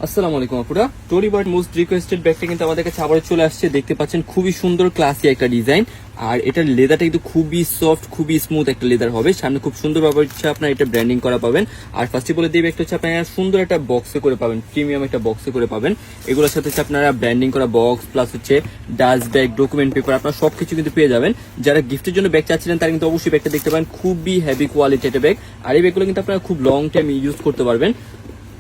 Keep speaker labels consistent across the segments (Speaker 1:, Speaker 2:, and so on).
Speaker 1: আসসালামু আলাইকুম আপুরা, টোরি বার্ড মোস্ট রিকোয়েস্টেড ব্যাগটা কিন্তু আমাদের কাছে আবার চলে আসছে। দেখতে পাচ্ছেন খুবই সুন্দর ক্লাসি একটা ডিজাইন, আর এটার লেদারটা কিন্তু খুবই সফট, খুবই স্মুথ একটা লেদার হবে। সামনে খুব সুন্দর ভাবে হচ্ছে আপনার এটা ব্র্যান্ডিং করা পাবেন। আর ফার্স্টে বলে দিয়ে ব্যাগটা হচ্ছে আপনারা সুন্দর একটা বক্সে করে পাবেন, প্রিমিয়াম একটা বক্সে করে পাবেন। এগুলোর সাথে হচ্ছে আপনারা ব্র্যান্ডিং করা বক্স প্লাস হচ্ছে ডাস্ট ব্যাগ, ডকুমেন্ট পেপার, আপনারা সবকিছু কিন্তু পেয়ে যাবেন। যারা গিফটের জন্য ব্যাগ চাচ্ছিলেন তারা কিন্তু অবশ্যই ব্যাগটা দেখতে পারেন, খুবই হেভি কোয়ালিটি একটা ব্যাগ। আর এই ব্যাগগুলো কিন্তু আপনারা খুব লং টাইম ইউজ করতে পারবেন,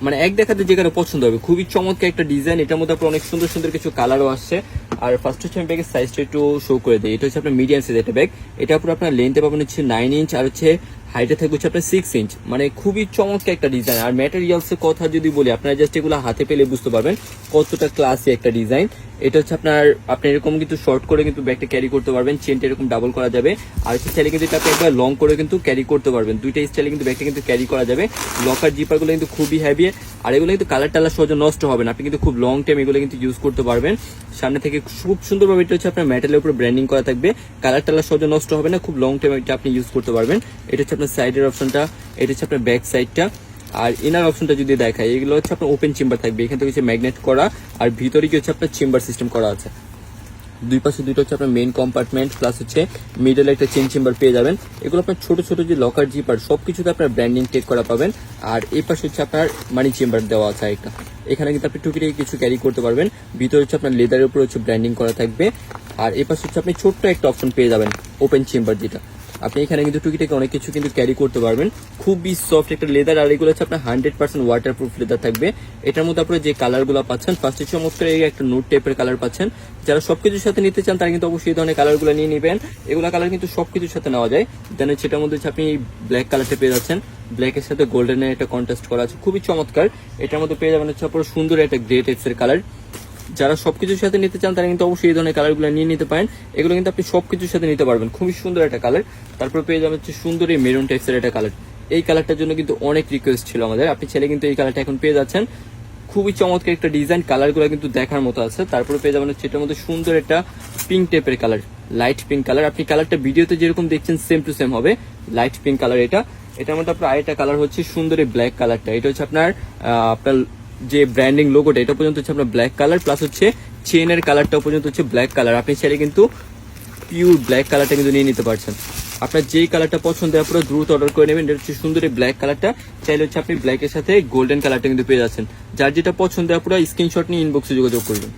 Speaker 1: মানে এক দেখাতে যে কারো পছন্দ হবে। খুবই চমৎকার একটা ডিজাইন, এটার মধ্যে আপনার অনেক সুন্দর সুন্দর কিছু কালারও আসছে। আর ফার্স্ট হচ্ছে আমি ব্যাগের সাইজটা একটু শো করে দিই। এটা হচ্ছে আপনার মিডিয়াম সাইজ একটা ব্যাগ। এটা পুরো আপনার লেন্থে পাবেন হচ্ছে 9 ইঞ্চ, আর হচ্ছে হাইটে থাকবে হচ্ছে আপনার 6 ইঞ্চ। মানে খুবই চমৎকার একটা ডিজাইন। আর ম্যাটেরিয়ালস এর কথা যদি বলি, আপনারা জাস্ট এগুলো হাতে পেলে বুঝতে পারবেন কতটা ক্লাসি একটা ডিজাইন। এটা হচ্ছে আপনি এরকম কিন্তু শর্ট করে কিন্তু ব্যাগটা ক্যারি করতে পারবেন, চেনটা এরকম ডাবল করা যাবে। আর হচ্ছে চাইলে কিন্তু এটা আপনি একবার লং করে কিন্তু ক্যারি করতে পারবেন, দুইটা স্টাইলে কিন্তু ব্যাগটা কিন্তু ক্যারি করা যাবে। লকার জিপার গুলো কিন্তু খুবই হেভি, আর এগুলো কিন্তু কালার টালার সহজে নষ্ট হবে না, আপনি কিন্তু খুব লং টাইম এগুলো কিন্তু ইউজ করতে পারবেন। সামনে থেকে খুব সুন্দরভাবে এটা হচ্ছে আপনার মেটালের উপর ব্র্যান্ডিং করা থাকবে, কালার টালার সহজে নষ্ট হবে না, খুব লং টাইম এটা আপনি ইউজ করতে পারবেন। এটা হচ্ছে আপনার সাইডের অপশনটা, এটা হচ্ছে আপনার ব্যাক সাইডটা। আর ইনার অপশনটা যদি দেখায়, এগুলো হচ্ছে আপনার ওপেন চেম্বার থাকবে, এখান থেকে হচ্ছে ম্যাগনেট করা, আর ভিতরে কি হচ্ছে আপনার চেম্বার সিস্টেম করা আছে। দুই পাশে দুইটা হচ্ছে আপনার মেইন কম্পার্টমেন্ট প্লাস হচ্ছে মিডলে একটা চেন চেম্বার পেয়ে যাবেন। এগুলো আপনার ছোট ছোট যে লকার জিপার সবকিছুতে আপনার ব্র্যান্ডিং টেক করা পাবেন। আর এই পাশে হচ্ছে আপনার মানি চেম্বার দেওয়া আছে একটা, এখানে কিন্তু আপনি টুকিটাকি কিছু ক্যারি করতে পারবেন। ভিতরে হচ্ছে আপনার লেদারের উপর হচ্ছে ব্র্যান্ডিং করা থাকবে। আর এই পাশে হচ্ছে আপনি ছোট্ট একটা অপশন পেয়ে যাবেন, ওপেন চেম্বার, যেটা আপনি এখানে কিন্তু টুকিটাকি অনেক কিছু কিন্তু ক্যারি করতে পারবেন। খুবই সফট একটা লেদার, আর এগুলো হচ্ছে আপনার 100% ওয়াটারপ্রুফ লেদার থাকবে। এটার মধ্যে আপনারা যে কালারগুলো পাচ্ছেন, ফার্স্টে চমৎকার এই একটা নোট টাইপের কালার পাচ্ছেন। যারা সবকিছুর সাথে নিতে চান তারা কিন্তু অবশ্যই এই ধরনের কালারগুলো নিয়ে নেবেন। এগুলো কালার কিন্তু সবকিছুর সাথে নেওয়া যায়। দেন সেটার মধ্যে হচ্ছে আপনি ব্ল্যাক কালারটা পেয়ে যাচ্ছেন, ব্ল্যাকের সাথে গোল্ডেনের একটা কন্ট্রাস্ট করা আছে, খুবই চমৎকার। এটার মধ্যে পেয়ে যাবেন হচ্ছে আপনার সুন্দর একটা গ্রে টেক্সের কালার। যারা সবকিছুর সাথে নিতে চান তারা কিন্তু অবশ্যই এই ধরনের কালারগুলো নিয়ে নিতে পারেন। এগুলো কিন্তু আপনি সবকিছুর সাথে নিতে পারবেন, খুবই সুন্দর একটা কালার। তারপর পেয়ে যাবেন হচ্ছে সুন্দর এই মেরুন টেক্সের একটা কালার। এই কালারটার জন্য কিন্তু অনেক রিকোয়েস্ট ছিল আমাদের, আপনি ছেলে কিন্তু এই কালারটা এখন পেয়ে যাচ্ছেন। খুবই চমৎকার একটা ডিজাইন, কালারগুলো কিন্তু দেখার মতো আছে। তারপরে পেয়ে যাবেন হচ্ছে এটার মধ্যে সুন্দর একটা পিঙ্ক টাইপের কালার, লাইট পিঙ্ক কালার। আপনি কালারটা ভিডিওতে যেরকম দেখছেন সেম টু সেম হবে, লাইট পিঙ্ক কালার এটা। এটার মধ্যে আপনার আরেকটা কালার হচ্ছে সুন্দর এই ব্ল্যাক কালারটা। এটা হচ্ছে আপনার যে ব্র্যান্ডিং লোগোটা এটা পর্যন্ত হচ্ছে আপনার ব্ল্যাক কালার, প্লাস হচ্ছে চেনের কালারটা পর্যন্ত হচ্ছে ব্ল্যাক কালার। আপনি চাইলে কিন্তু পিওর ব্ল্যাক কালারটা কিন্তু নিয়ে নিতে পারছেন। আপনার যেই কালারটা পছন্দ হয় পুরো দ্রুত অর্ডার করে নেবেন। এটা হচ্ছে সুন্দর এই ব্ল্যাক কালারটা, চাইলে হচ্ছে আপনি ব্ল্যাকের সাথে গোল্ডেন কালারটা কিন্তু পেয়ে যাচ্ছেন। যার যেটা পছন্দ হয় পুরো স্ক্রিনশট নিয়ে ইনবক্সে যোগাযোগ করবেন।